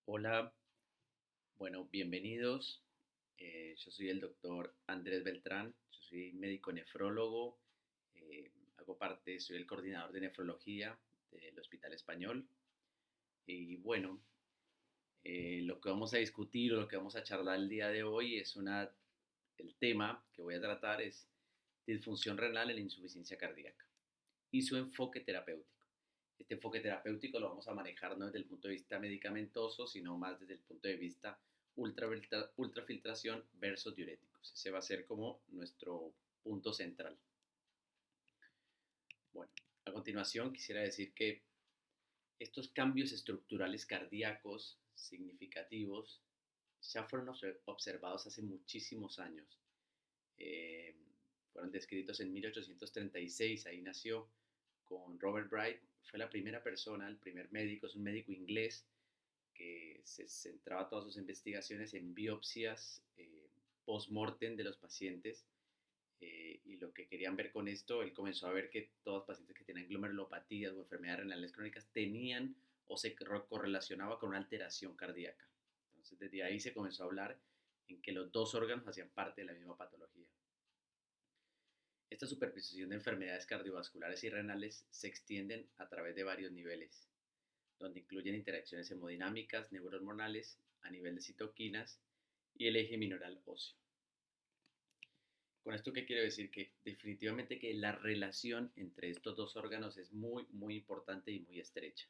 Hola, bueno, bienvenidos. Yo soy el doctor Andrés Beltrán, yo soy médico nefrólogo, hago parte, soy el coordinador de nefrología del Hospital Español. Y bueno, lo que vamos a discutir o lo que vamos a charlar el día de hoy el tema que voy a tratar es disfunción renal en la insuficiencia cardíaca y su enfoque terapéutico. Este enfoque terapéutico lo vamos a manejar no desde el punto de vista medicamentoso, sino más desde el punto de vista ultrafiltración versus diuréticos. Ese va a ser como nuestro punto central. Bueno, a continuación quisiera decir que estos cambios estructurales cardíacos significativos ya fueron observados hace muchísimos años. Eh, Fueron descritos en 1836, ahí nació con Robert Bright, fue la primera persona, el primer médico, es un médico inglés que se centraba todas sus investigaciones en biopsias post-mortem de los pacientes. Y lo que querían ver con esto, él comenzó a ver que todos los pacientes que tenían glomerulopatías o enfermedades renales crónicas tenían o se correlacionaba con una alteración cardíaca. Entonces, desde ahí se comenzó a hablar en que los dos órganos hacían parte de la misma patología. Esta superposición de enfermedades cardiovasculares y renales se extienden a través de varios niveles, donde incluyen interacciones hemodinámicas, neurohormonales, a nivel de citoquinas y el eje minoral óseo. Con esto, ¿qué quiero decir? Que definitivamente que la relación entre estos dos órganos es muy importante y muy estrecha.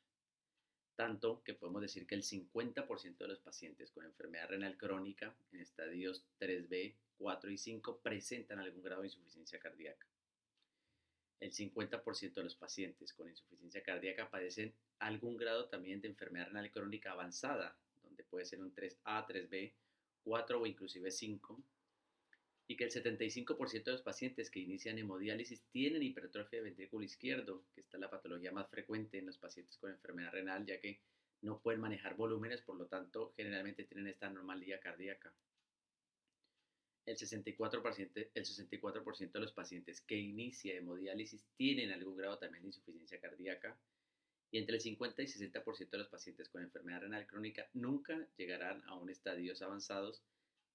Tanto que podemos decir que el 50% de los pacientes con enfermedad renal crónica en estadios 3B, 4 y 5 presentan algún grado de insuficiencia cardíaca. El 50% de los pacientes con insuficiencia cardíaca padecen algún grado también de enfermedad renal crónica avanzada, donde puede ser un 3A, 3B, 4 o inclusive 5, y que el 75% de los pacientes que inician hemodiálisis tienen hipertrofia del ventrículo izquierdo, que esta es la patología más frecuente en los pacientes con enfermedad renal, ya que no pueden manejar volúmenes, por lo tanto, generalmente tienen esta anomalía cardíaca. El 64% de los pacientes que inicia hemodiálisis tienen algún grado también de insuficiencia cardíaca, y entre el 50 y 60% de los pacientes con enfermedad renal crónica nunca llegarán a un estadios avanzados,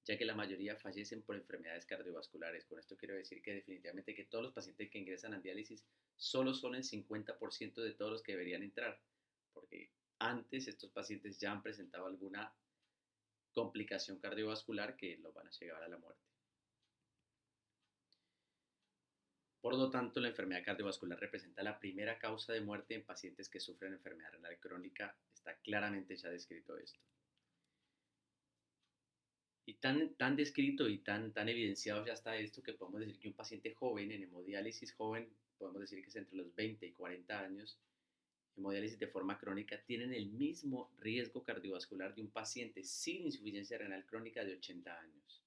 ya que la mayoría fallecen por enfermedades cardiovasculares. Con esto quiero decir que definitivamente que todos los pacientes que ingresan a diálisis solo son el 50% de todos los que deberían entrar, porque antes estos pacientes ya han presentado alguna complicación cardiovascular que los van a llevar a la muerte. Por lo tanto, la enfermedad cardiovascular representa la primera causa de muerte en pacientes que sufren enfermedad renal crónica. Está claramente ya descrito esto. Y tan descrito y tan evidenciado ya está esto que podemos decir que un paciente joven en hemodiálisis joven, podemos decir que es entre los 20 y 40 años, hemodiálisis de forma crónica, tienen el mismo riesgo cardiovascular de un paciente sin insuficiencia renal crónica de 80 años.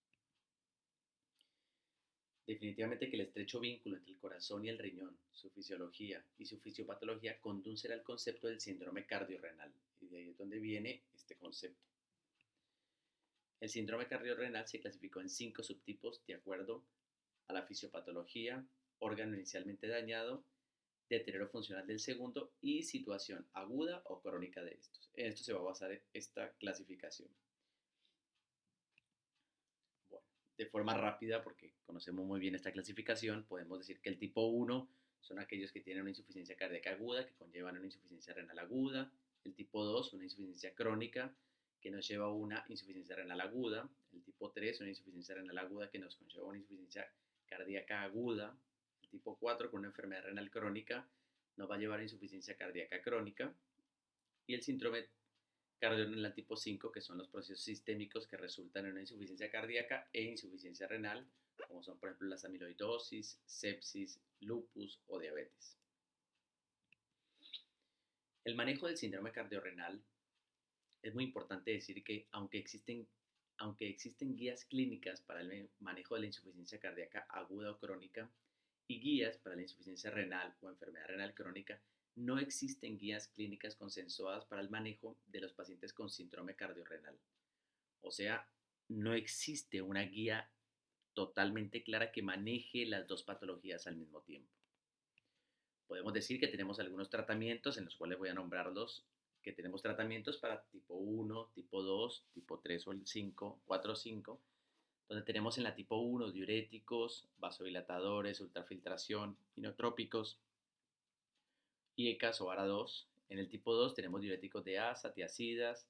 Definitivamente que el estrecho vínculo entre el corazón y el riñón, su fisiología y su fisiopatología conducen al concepto del síndrome cardiorrenal. Y de ahí es donde viene este concepto. El síndrome cardiorrenal se clasificó en 5 subtipos de acuerdo a la fisiopatología, órgano inicialmente dañado, deterioro funcional del segundo y situación aguda o crónica de estos. En esto se va a basar esta clasificación. Bueno, de forma rápida, porque conocemos muy bien esta clasificación, podemos decir que el tipo 1 son aquellos que tienen una insuficiencia cardíaca aguda, que conllevan una insuficiencia renal aguda. El tipo 2, una insuficiencia crónica, que nos lleva a una insuficiencia renal aguda. El tipo 3, una insuficiencia renal aguda, que nos conlleva a una insuficiencia cardíaca aguda. El tipo 4, con una enfermedad renal crónica, nos va a llevar a insuficiencia cardíaca crónica. Y el síndrome cardiorrenal tipo 5, que son los procesos sistémicos que resultan en una insuficiencia cardíaca e insuficiencia renal, como son por ejemplo las amiloidosis, sepsis, lupus o diabetes. El manejo del síndrome cardiorrenal es muy importante decir que aunque existen guías clínicas para el manejo de la insuficiencia cardíaca aguda o crónica y guías para la insuficiencia renal o enfermedad renal crónica, no existen guías clínicas consensuadas para el manejo de los pacientes con síndrome cardiorrenal. O sea, no existe una guía totalmente clara que maneje las dos patologías al mismo tiempo. Podemos decir que tenemos algunos tratamientos en los cuales voy a nombrarlos que tenemos tratamientos para tipo 1, tipo 2, tipo 3 o el 5, 4 o 5, donde tenemos en la tipo 1 diuréticos, vasodilatadores, ultrafiltración, inotrópicos, IECAS o ARA2. En el tipo 2 tenemos diuréticos de asa, tiazidas,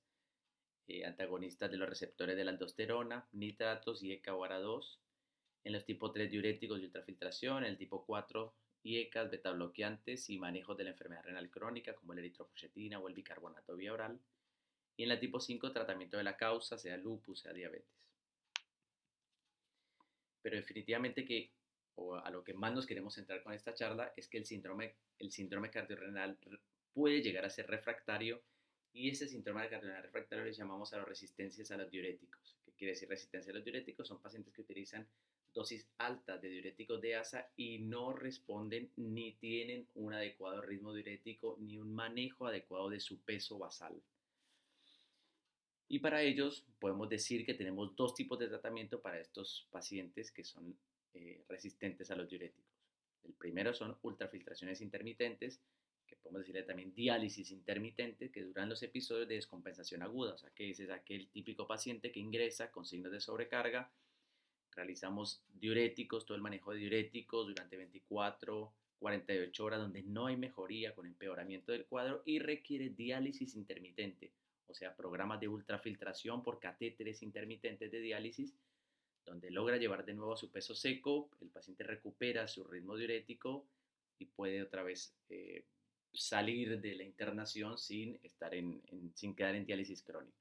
antagonistas de los receptores de la aldosterona, nitratos, IECA o ARA2. En los tipo 3 diuréticos y ultrafiltración, en el tipo 4 IECAS, betabloqueantes y manejos de la enfermedad renal crónica como la eritropoyetina o el bicarbonato vía oral. Y en la tipo 5 tratamiento de la causa, sea lupus, sea diabetes. Pero definitivamente que, o a lo que más nos queremos centrar con esta charla, es que el síndrome cardiorrenal puede llegar a ser refractario, y ese síndrome cardiorrenal refractario le llamamos a las resistencias a los diuréticos. ¿Qué quiere decir resistencia a los diuréticos? Son pacientes que utilizan dosis altas de diuréticos de asa y no responden ni tienen un adecuado ritmo diurético ni un manejo adecuado de su peso basal. Y para ellos podemos decir que tenemos dos tipos de tratamiento para estos pacientes que son resistentes a los diuréticos. El primero son ultrafiltraciones intermitentes, que podemos decirle también diálisis intermitente, que duran los episodios de descompensación aguda. O sea, que ese es aquel típico paciente que ingresa con signos de sobrecarga. Realizamos diuréticos, todo el manejo de diuréticos durante 24, 48 horas, donde no hay mejoría, con empeoramiento del cuadro, y requiere diálisis intermitente, o sea, programas de ultrafiltración por catéteres intermitentes de diálisis, donde logra llevar de nuevo a su peso seco, el paciente recupera su ritmo diurético y puede otra vez salir de la internación sin quedar en diálisis crónica.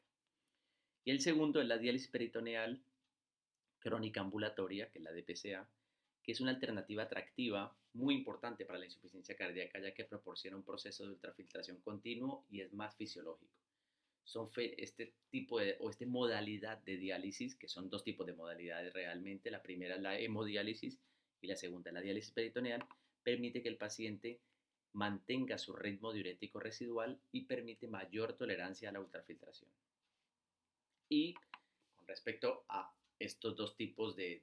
Y el segundo es la diálisis peritoneal crónica ambulatoria, que es la DPCA, que es una alternativa atractiva muy importante para la insuficiencia cardíaca, ya que proporciona un proceso de ultrafiltración continuo y es más fisiológico. Este tipo de, o esta modalidad de diálisis, que son dos tipos de modalidades realmente, la primera es la hemodiálisis y la segunda es la diálisis peritoneal, permite que el paciente mantenga su ritmo diurético residual y permite mayor tolerancia a la ultrafiltración. Y con respecto a estos dos tipos de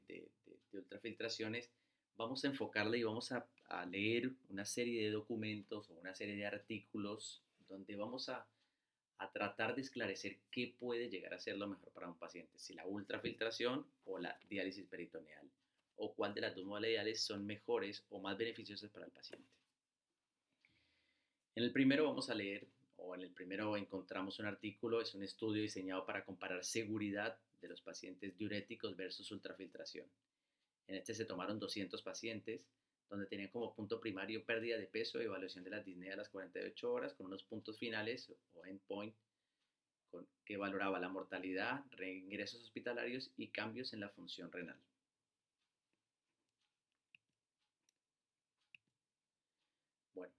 ultrafiltraciones, vamos a enfocarle y vamos a leer una serie de documentos o una serie de artículos donde vamos a tratar de esclarecer qué puede llegar a ser lo mejor para un paciente, si la ultrafiltración o la diálisis peritoneal, o cuál de las dos modalidades son mejores o más beneficiosas para el paciente. En el primero vamos a leer, o en el primero encontramos un artículo, es un estudio diseñado para comparar seguridad de los pacientes diuréticos versus ultrafiltración. En este se tomaron 200 pacientes, donde tenían como punto primario pérdida de peso y evaluación de la disnea a las 48 horas, con unos puntos finales o endpoint que valoraba la mortalidad, reingresos hospitalarios y cambios en la función renal. Bueno,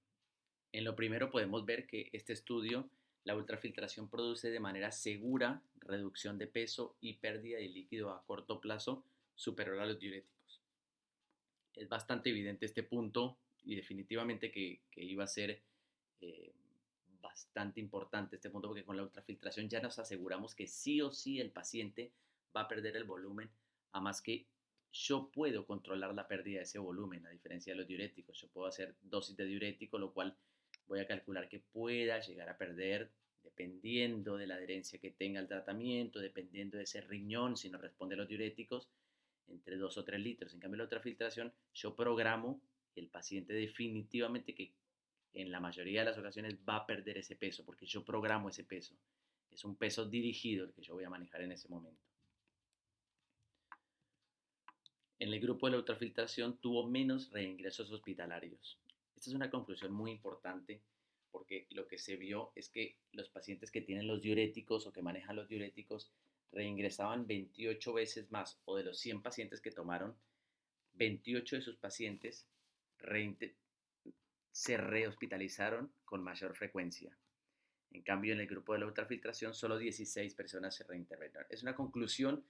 en lo primero podemos ver que este estudio, la ultrafiltración produce de manera segura reducción de peso y pérdida de líquido a corto plazo superior a los diuréticos. Es bastante evidente este punto y definitivamente que iba a ser bastante importante este punto, porque con la ultrafiltración ya nos aseguramos que sí o sí el paciente va a perder el volumen, a más que yo puedo controlar la pérdida de ese volumen, a diferencia de los diuréticos. Yo puedo hacer dosis de diurético, lo cual voy a calcular que pueda llegar a perder, dependiendo de la adherencia que tenga el tratamiento, dependiendo de ese riñón, si no responde a los diuréticos, entre 2 o 3 litros. En cambio, la ultrafiltración, yo programo y el paciente definitivamente que en la mayoría de las ocasiones va a perder ese peso, porque yo programo ese peso. Es un peso dirigido el que yo voy a manejar en ese momento. En el grupo de la ultrafiltración tuvo menos reingresos hospitalarios. Esta es una conclusión muy importante, porque lo que se vio es que los pacientes que tienen los diuréticos o que manejan los diuréticos reingresaban 28 veces más, o de los 100 pacientes que tomaron, 28 de sus pacientes se rehospitalizaron con mayor frecuencia. En cambio, en el grupo de la ultrafiltración, solo 16 personas se reintervinieron. Es una conclusión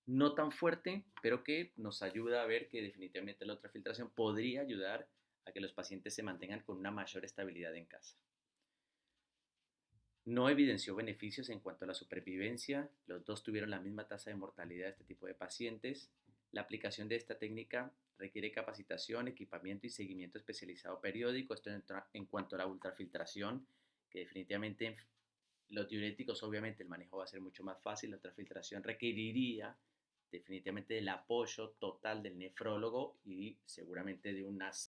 no tan fuerte, pero que nos ayuda a ver que definitivamente la ultrafiltración podría ayudar a que los pacientes se mantengan con una mayor estabilidad en casa. No evidenció beneficios en cuanto a la supervivencia. Los dos tuvieron la misma tasa de mortalidad de este tipo de pacientes. La aplicación de esta técnica requiere capacitación, equipamiento y seguimiento especializado periódico. Esto en cuanto a la ultrafiltración, que definitivamente Los diuréticos, obviamente, el manejo va a ser mucho más fácil. La ultrafiltración requeriría definitivamente del apoyo total del nefrólogo y seguramente de una